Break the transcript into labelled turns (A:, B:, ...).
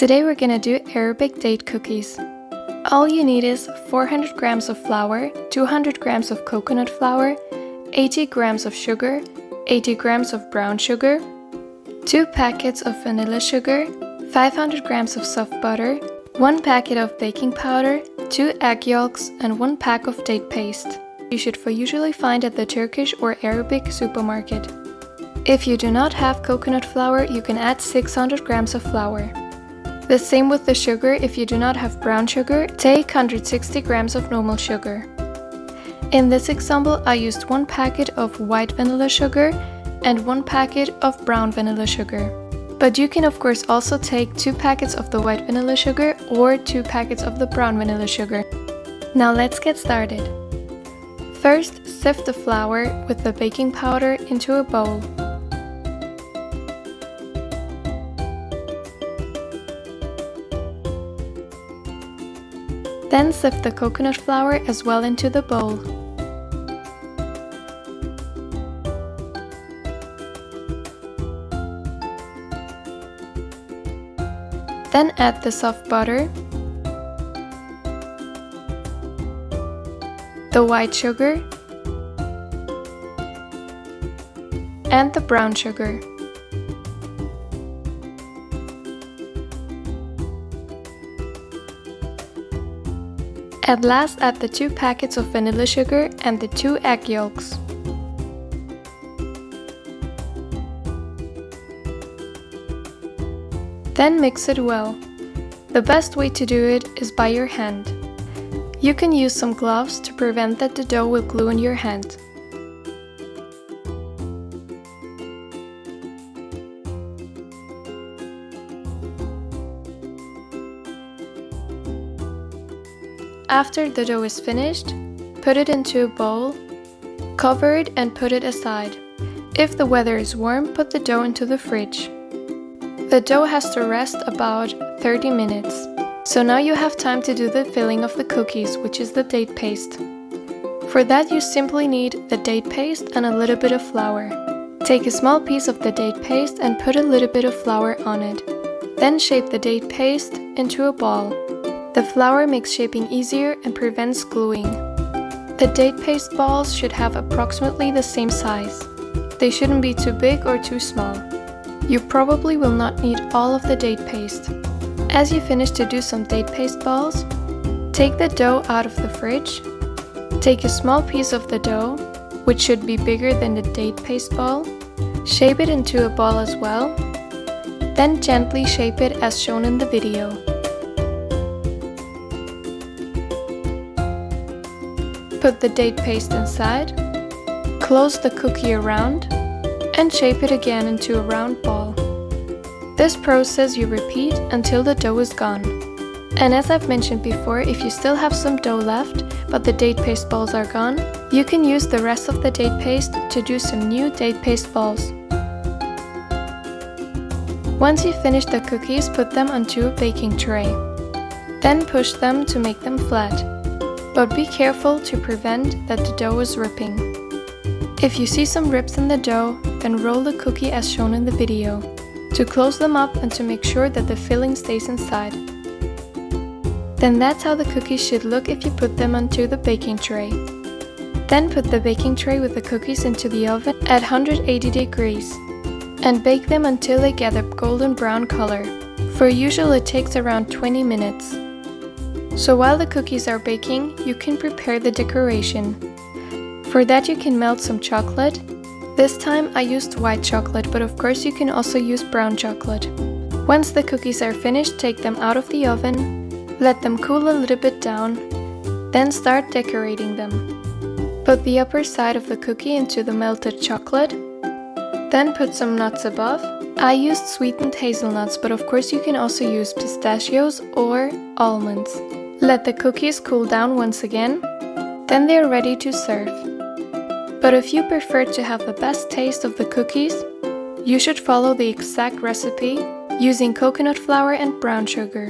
A: Today we're gonna do Arabic date cookies. All you need is 400 grams of flour, 200 grams of coconut flour, 80 grams of sugar, 80 grams of brown sugar, 2 packets of vanilla sugar, 500 grams of soft butter, 1 packet of baking powder, 2 egg yolks, and 1 pack of date paste. You should usually find at the Turkish or Arabic supermarket. If you do not have coconut flour, you can add 600 grams of flour. The same with the sugar. If you do not have brown sugar, take 160 grams of normal sugar. In this example, I used 1 packet of white vanilla sugar and 1 packet of brown vanilla sugar. But you can of course also take 2 packets of the white vanilla sugar or 2 packets of the brown vanilla sugar. Now let's get started. First, sift the flour with the baking powder into a bowl. Then sift the coconut flour as well into the bowl. Then add the soft butter, the white sugar, and the brown sugar. At last, add the 2 packets of vanilla sugar and the 2 egg yolks. Then mix it well. The best way to do it is by your hand. You can use some gloves to prevent that the dough will glue in your hand. After the dough is finished, put it into a bowl, cover it and put it aside. If the weather is warm, put the dough into the fridge. The dough has to rest about 30 minutes. So now you have time to do the filling of the cookies, which is the date paste. For that you simply need the date paste and a little bit of flour. Take a small piece of the date paste and put a little bit of flour on it. Then shape the date paste into a ball. The flour makes shaping easier and prevents gluing. The date paste balls should have approximately the same size. They shouldn't be too big or too small. You probably will not need all of the date paste. As you finish to do some date paste balls, take the dough out of the fridge. Take a small piece of the dough, which should be bigger than the date paste ball. Shape it into a ball as well. Then gently shape it as shown in the video. Put the date paste inside, close the cookie around, and shape it again into a round ball. This process you repeat until the dough is gone. And as I've mentioned before, if you still have some dough left, but the date paste balls are gone, you can use the rest of the date paste to do some new date paste balls. Once you finish the cookies, put them onto a baking tray. Then push them to make them flat. But be careful to prevent that the dough is ripping. If you see some rips in the dough, then roll the cookie as shown in the video, to close them up and to make sure that the filling stays inside. Then that's how the cookies should look if you put them onto the baking tray. Then put the baking tray with the cookies into the oven at 180 degrees and bake them until they get a golden brown color. For usual it takes around 20 minutes. So while the cookies are baking, you can prepare the decoration. For that you can melt some chocolate. This time I used white chocolate, but of course you can also use brown chocolate. Once the cookies are finished, take them out of the oven, let them cool a little bit down, then start decorating them. Put the upper side of the cookie into the melted chocolate, then put some nuts above. I used sweetened hazelnuts, but of course you can also use pistachios or almonds. Let the cookies cool down once again, then they are ready to serve. But if you prefer to have the best taste of the cookies, you should follow the exact recipe using coconut flour and brown sugar.